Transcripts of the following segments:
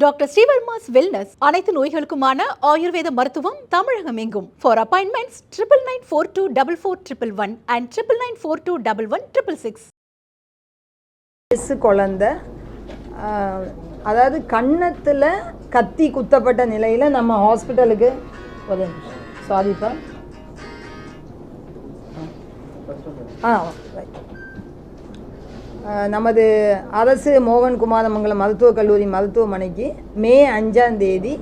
Doctor Srivarma's wellness அனைத்து நோய்களுக்குமான ஆயுர்வேத மருத்துவம் தமிழகம் எங்கும். For appointments 99424441 and 99421166. குழந்தை அதாவது கன்னத்தில் கத்தி குத்தப்பட்ட நிலையில் நம்ம ஹாஸ்பிட்டலுக்கு சாரிப்பா நமது அரசு மோகன் குமாரமங்கலம் மருத்துவக் கல்லூரி மருத்துவமனைக்கு மே 5ஆம் தேதி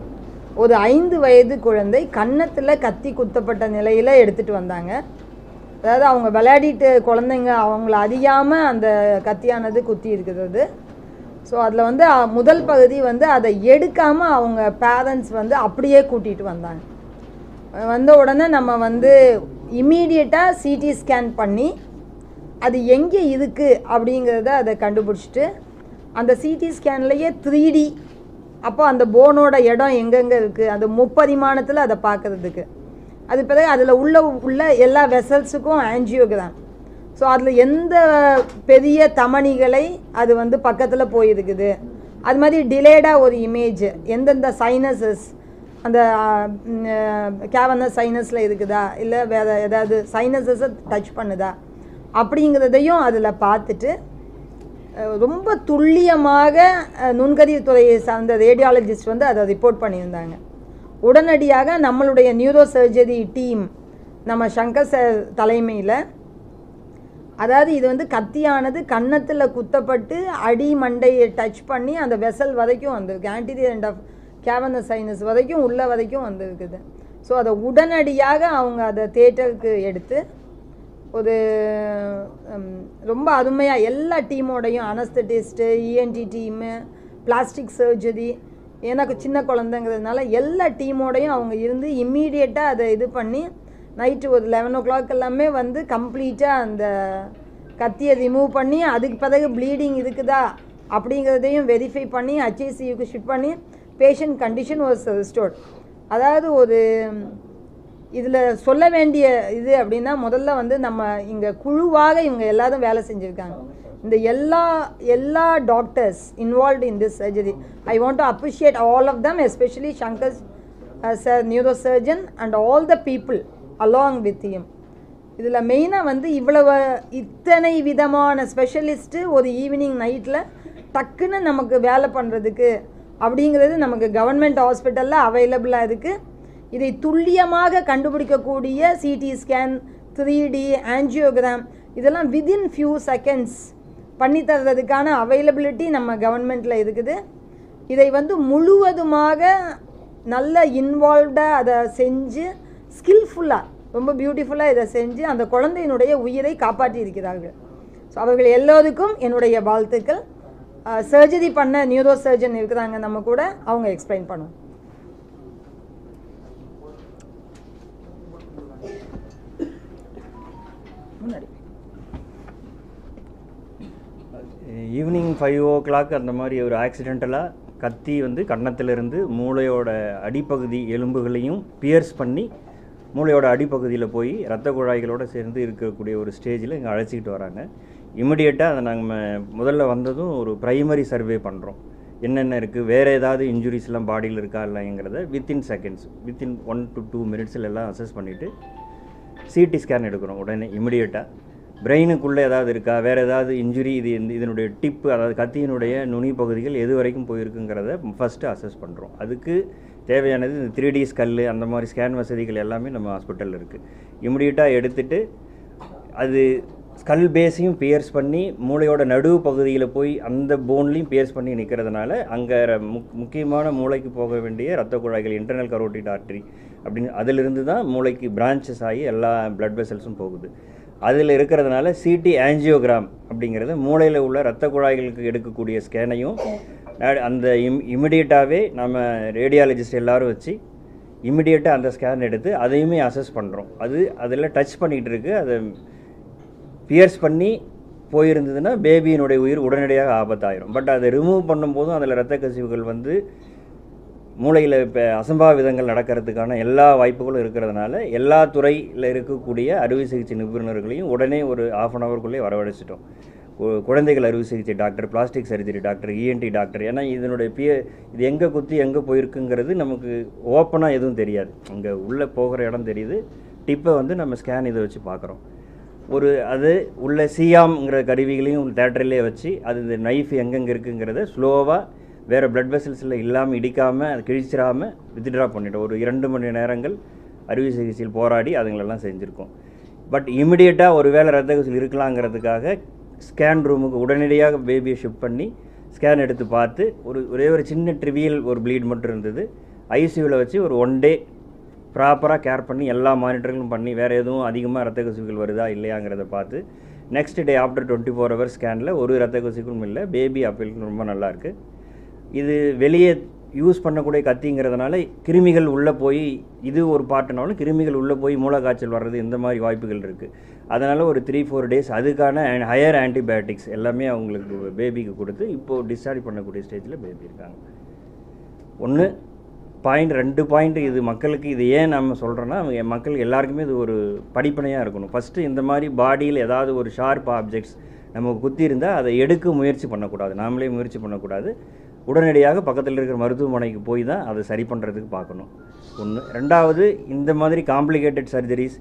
ஒரு 5 வயது குழந்தை கன்னத்தில் கத்தி குத்தப்பட்ட நிலையில் எடுத்துகிட்டு வந்தாங்க. அதாவது அவங்க விளையாடிட்டு குழந்தைங்க அவங்கள அறியாமல் அந்த கத்தியானது குத்தி இருக்கிறது. ஸோ அதில் முதல் பகுதி அதை எடுக்காமல் அவங்க பேரண்ட்ஸ் அப்படியே கூட்டிகிட்டு வந்தாங்க. வந்த உடனே நம்ம இம்மீடியட்டாக சிடி ஸ்கேன் பண்ணி அது எங்கே இருக்குது அப்படிங்கிறத அதை கண்டுபிடிச்சிட்டு அந்த சிடி ஸ்கேன்லேயே 3D அப்போ அந்த போனோட இடம் எங்கெங்கே இருக்குது அந்த முப்பரிமாணத்தில் அதை பார்க்குறதுக்கு அது பிறகு அதில் உள்ள எல்லா வெசல்ஸுக்கும் ஆன்ஜியோகிராம். ஸோ அதில் எந்த பெரிய தமனிகளை அது பக்கத்தில் போயிருக்குது, அது மாதிரி டிலேடாக ஒரு இமேஜ் எந்தெந்த சைனஸஸ் அந்த கேவர்னஸ் சைனஸில் இருக்குதா இல்லை வேறு ஏதாவது சைனஸஸை டச் பண்ணுதா அப்படிங்கிறதையும் அதில் பார்த்துட்டு ரொம்ப துல்லியமாக நுண்கதிர் துறையை சார்ந்த ரேடியாலஜிஸ்ட் அதை ரிப்போர்ட் பண்ணியிருந்தாங்க. உடனடியாக நம்மளுடைய நியூரோ சர்ஜரி டீம் நம்ம சங்கர் சார் தலைமையில், அதாவது இது கத்தியானது கன்னத்தில் குத்தப்பட்டு அடி மண்டையை டச் பண்ணி அந்த வெசல் வரைக்கும் வந்திருக்கு, anterior end of cavernous sinus வரைக்கும் உள்ள வரைக்கும் வந்திருக்குது. ஸோ அதை உடனடியாக அவங்க அதை தியேட்டருக்கு எடுத்து ஒரு ரொம்ப அருமையாக எல்லா டீமோடையும் அனஸ்தட்டிஸ்ட்டு, இஎன்டி டீமு, பிளாஸ்டிக் சர்ஜரி, எனக்கு சின்ன குழந்தைங்கிறதுனால எல்லா டீமோடையும் அவங்க இருந்து இம்மீடியட்டாக அதை இது பண்ணி நைட்டு ஒரு 11 o'clock எல்லாமே கம்ப்ளீட்டாக அந்த கத்தியை ரிமூவ் பண்ணி அதுக்கு பிறகு ப்ளீடிங் இருக்குதா அப்படிங்கிறதையும் வெரிஃபை பண்ணி HICUக்கு ஷிஃப்ட் பண்ணி பேஷண்ட் கண்டிஷன் வாஸ் ரிஸ்டோர்ட். அதாவது ஒரு இதில் சொல்ல வேண்டிய இது அப்படின்னா முதல்ல நம்ம இங்கே குழுவாக இவங்க எல்லாரும் வேலை செஞ்சுருக்காங்க. இந்த எல்லா doctors involved in this surgery, I want to appreciate all of them, especially Shankar sir neuro surgeon and all the people along with him. இதில் மெயினாக இத்தனை விதமான ஸ்பெஷலிஸ்ட்டு ஒரு ஈவினிங் நைட்டில் டக்குன்னு நமக்கு வேலை பண்ணுறதுக்கு அப்படிங்கிறது நமக்கு கவர்மெண்ட் ஹாஸ்பிட்டலில் அவைலபிளாக இருக்குது. இதை துல்லியமாக கண்டுபிடிக்கக்கூடிய சிடி ஸ்கேன், 3D ஆன்ஜியோகிராம் இதெல்லாம் வித்தின் ஃபியூ செகண்ட்ஸ் பண்ணித்தர்றதுக்கான அவைலபிலிட்டி நம்ம கவர்மெண்ட்டில் இருக்குது. இதை முழுவதுமாக நல்ல இன்வால்வ்டாக அதை செஞ்சு ஸ்கில்ஃபுல்லாக ரொம்ப பியூட்டிஃபுல்லாக இதை செஞ்சு அந்த குழந்தையினுடைய உயிரை காப்பாற்றி இருக்கிறார்கள். ஸோ அவர்கள் எல்லோருக்கும் என்னுடைய வாழ்த்துக்கள். சர்ஜரி பண்ண நியூரோ சர்ஜன் இருக்கிறாங்க நம்ம கூட, அவங்க எக்ஸ்பிளைன் பண்ணுவோம். ஈவினிங் 5 o'clock அந்த மாதிரி ஒரு ஆக்சிடென்டலாக கத்தி கன்னத்திலிருந்து மூளையோட அடிப்பகுதி எலும்புகளையும் பியர்ஸ் பண்ணி மூளையோட அடிப்பகுதியில் போய் இரத்த குழாய்களோடு சேர்ந்து இருக்கக்கூடிய ஒரு ஸ்டேஜில் இங்கே அழைச்சிக்கிட்டு வராங்க. இமிடியேட்டாக அதை நாங்கள் முதல்ல வந்ததும் ஒரு ப்ரைமரி சர்வே பண்ணுறோம், என்னென்ன இருக்குது, வேறு ஏதாவது இன்ஜுரிஸ்லாம் பாடியில் இருக்கா இல்லைங்கிறத within seconds, within 1 to 2 minutes எல்லாம் அசஸ் பண்ணிவிட்டு சிடி ஸ்கேன் எடுக்கிறோம் உடனே இமிடியேட்டாக. பிரெயினுக்குள்ளே ஏதாவது இருக்கா, வேறு ஏதாவது இன்ஜுரி, இதனுடைய டிப்பு, அதாவது கத்தியினுடைய நுனி பகுதிகள் எது வரைக்கும் போயிருக்குங்கிறத ஃபஸ்ட்டு அசஸ் பண்ணுறோம். அதுக்கு தேவையானது இந்த 3D ஸ்கல்லு அந்த மாதிரி ஸ்கேன் வசதிகள் எல்லாமே நம்ம ஹாஸ்பிட்டலில் இருக்குது. இமிடியேட்டாக எடுத்துகிட்டு அது ஸ்கல் பேஸையும் பியர்ஸ் பண்ணி மூளையோட நடுவு பகுதியில் போய் அந்த போன்லேயும் பியர்ஸ் பண்ணி நிற்கிறதுனால அங்கே முக்கியமான மூளைக்கு போக வேண்டிய இரத்த குழாய்கள், இன்டர்னல் கரோட்டிட் ஆர்ட்ரி அப்படின்னு அதிலிருந்து தான் மூளைக்கு பிரான்ச்சஸ் ஆகி எல்லா பிளட் வெசல்ஸும் போகுது. அதில் இருக்கிறதுனால சிடி ஆன்ஜியோகிராம் அப்படிங்கிறது மூளையில் உள்ள இரத்த குழாய்களுக்கு எடுக்கக்கூடிய ஸ்கேனையும் அந்த இமிடியேட்டாகவே நம்ம ரேடியாலஜிஸ்ட் எல்லோரும் வச்சு இமிடியேட்டாக அந்த ஸ்கேன் எடுத்து அதையுமே அசஸ் பண்ணுறோம். அதில் டச் பண்ணிகிட்டு இருக்கு, அதை பியர்ஸ் பண்ணி போயிருந்ததுன்னா பேபியினுடைய உயிர் உடனடியாக ஆபத்தாயிரும். பட் அதை ரிமூவ் பண்ணும்போதும் அதில் இரத்த கசிவுகள் மூளையில் இப்போ அசம்பாவிதங்கள் நடக்கிறதுக்கான எல்லா வாய்ப்புகளும் இருக்கிறதுனால எல்லா துறையில் இருக்கக்கூடிய அறுவை சிகிச்சை நிபுணர்களையும் உடனே ஒரு 1/2 hourக்குள்ளே வரவழைச்சிட்டோம். குழந்தைகள் அறுவை சிகிச்சை doctor, plastic surgery doctor, ENT doctor. ஏன்னா இதனுடைய இது எங்கே குத்தி எங்கே போயிருக்குங்கிறது நமக்கு ஓப்பனாக எதுவும் தெரியாது. அங்கே உள்ளே போகிற இடம் தெரியுது, டிப்பை வந்து நம்ம ஸ்கேன் இதை வச்சு பார்க்குறோம். அது உள்ள சியாம்ங்கிற கருவிகளையும் தேட்டரிலே வச்சு அது இந்த நைஃப் எங்கெங்கே இருக்குங்கிறத ஸ்லோவாக வேறு பிளட் வெசல்ஸில் இல்லாமல் இடிக்காமல் அது கிழிச்சிடாமல் வித்ட்ரா பண்ணிட்டோம். ஒரு 2 மணி நேரங்கள் அறுவை சிகிச்சையில் போராடி அதுங்களெல்லாம் செஞ்சுருக்கோம். பட் இமிடியேட்டாக ஒரு வேளை ரத்த கசிவு இருக்கலாங்கிறதுக்காக ஸ்கேன் ரூமுக்கு உடனடியாக பேபியை ஷிஃப்ட் பண்ணி ஸ்கேன் எடுத்து பார்த்து ஒரே ஒரு சின்ன ட்ரிவியல் ஒரு ப்ளீட் மட்டும் இருந்தது. ஐசியூவில் வச்சு ஒரு 1 டே ப்ராப்பராக கேர் பண்ணி எல்லா மானிட்டரிங்கும் பண்ணி வேறு எதுவும் அதிகமாக ரத்த கசிவுகள் வருதா இல்லையாங்கிறத பார்த்து நெக்ஸ்ட் டே ஆஃப்டர் 24 ஹவர்ஸ் ஸ்கேனில் ஒரு ரத்த கசிவும் இல்லை. பேபி அப்பீல் ரொம்ப நல்லாயிருக்கு. இது வெளியே யூஸ் பண்ணக்கூடிய கத்திங்கிறதுனால கிருமிகள் உள்ளே போய் இது ஒரு பாட்டுனாலும் கிருமிகள் உள்ளே போய் மூளைக்காய்ச்சல் வர்றது இந்த மாதிரி வாய்ப்புகள் இருக்குது. அதனால் ஒரு 3-4 டேஸ் அதுக்கான ஹையர் ஆன்டிபயோட்டிக்ஸ் எல்லாமே அவங்களுக்கு பேபிக்கு கொடுத்து இப்போது டிஸ்சார்ஜ் பண்ணக்கூடிய ஸ்டேஜில் பேபி இருக்காங்க. 2 பாயிண்ட் இது மக்களுக்கு இது ஏன் நம்ம சொல்கிறோன்னா மக்களுக்கு எல்லாருக்குமே இது ஒரு படிப்பனையாக இருக்கணும். ஃபஸ்ட்டு இந்த மாதிரி பாடியில் ஏதாவது ஒரு ஷார்ப் ஆப்ஜெக்ட்ஸ் நமக்கு குத்தி இருந்தால் அதை எடுக்க முயற்சி பண்ணக்கூடாது, நாமளே முயற்சி பண்ணக்கூடாது. உடனடியாக பக்கத்தில் இருக்கிற மருத்துவமனைக்கு போய் தான் அதை சரி பண்ணுறதுக்கு பார்க்கணும். 1. 2வது, இந்த மாதிரி காம்ப்ளிகேட்டட் சர்ஜரிஸ்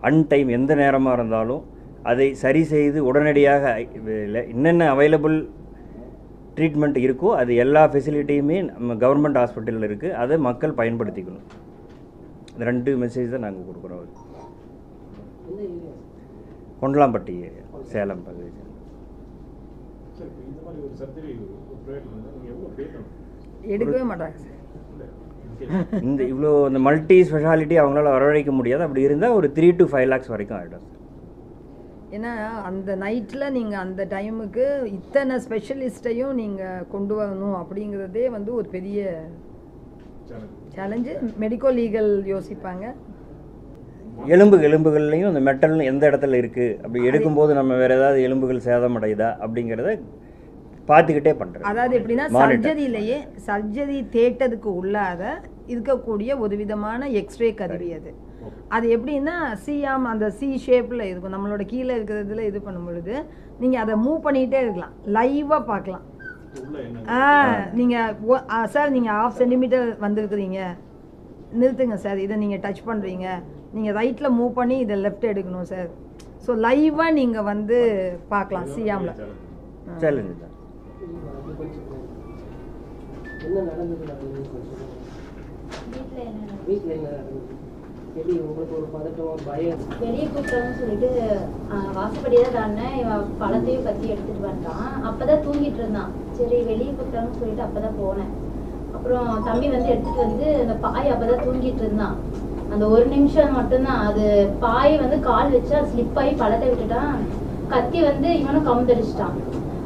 அன்டைம் எந்த நேரமாக இருந்தாலும் அதை சரி செய்து உடனடியாக என்னென்ன அவைலபிள் ட்ரீட்மெண்ட் இருக்கோ அது எல்லா ஃபெசிலிட்டியுமே நம்ம கவர்மெண்ட் ஹாஸ்பிட்டலில் இருக்குது. அதை மக்கள் பயன்படுத்திக்கணும். 2 மெசேஜ் தான் நாங்கள் கொடுக்குறோம். கொண்டலாம்பட்டி ஏரியா, சேலம் பகுதி. எடுக்கவே மாட்டாங்க இந்த இவ்வளோ இந்த மல்டி ஸ்பெஷாலிட்டி அவங்களால வரவழைக்க முடியாது. அப்படி இருந்தால் ஒரு 3 to 5 lakhs வரைக்கும் ஆகிடும். ஏன்னா அந்த நைட்டில் நீங்கள் அந்த டைமுக்கு இத்தனை ஸ்பெஷலிஸ்ட்டையும் நீங்கள் கொண்டு வரணும் அப்படிங்கிறதே வந்து ஒரு பெரிய சேலஞ்சு. மெடிக்கோ லீகல் யோசிப்பாங்க. எலும்புகள்லையும் இந்த மெட்டல் எந்த இடத்துல இருக்குது, அப்படி எடுக்கும்போது நம்ம வேறு ஏதாவது எலும்புகள் சேதமடையுதா அப்படிங்கிறத பார்த்துக்கிட்டே பண்ணுறேன். அதாவது எப்படின்னா சர்ஜரி தேட்டதுக்கு உள்ளாத இருக்கக்கூடிய ஒரு விதமான எக்ஸ்ரே கருவி. அது எப்படின்னா சியாம் அந்த சி ஷேப்பில் இருக்கும். நம்மளோட கீழே இருக்கிறதுல இது பண்ணும் பொழுது நீங்கள் அதை மூவ் பண்ணிகிட்டே இருக்கலாம், லைவாக பார்க்கலாம். நீங்கள் சார் நீங்கள் 1/2 சென்டிமீட்டர் வந்துருக்குறீங்க, நிறுத்துங்க சார், இதை நீங்கள் டச் பண்ணுறீங்க, நீங்கள் ரைட்டில் மூவ் பண்ணி இதை லெஃப்ட் எடுக்கணும் சார். ஸோ லைவாக நீங்கள் வந்து பார்க்கலாம் சியாமில். சேலஞ்சு தான். வெளியே கூப்பிட்டோம்னு சொல்லிட்டு வாசப்படியே தான் தானே இவன் பழத்தையும் கத்தி எடுத்துட்டு வந்துட்டான். அப்பதான் தூங்கிட்டு இருந்தான். சரி வெளியே கூப்பிட்டோம்னு சொல்லிட்டு அப்பதான் போனேன். அப்புறம் தம்பி வந்து எடுத்துட்டு வந்து அந்த பாய் அப்பதான் தூங்கிட்டு இருந்தான். அந்த 1 நிமிஷம் மட்டும்தான் அது பாய் வந்து கால் வச்சா ஸ்லிப் ஆகி பழத்தை விட்டுட்டான். கத்தி வந்து இவனும் கமுந்தடிச்சிட்டான்.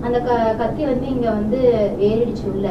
அந்த கத்தி வந்து இங்க வந்து ஏறிடுச்சு உள்ள.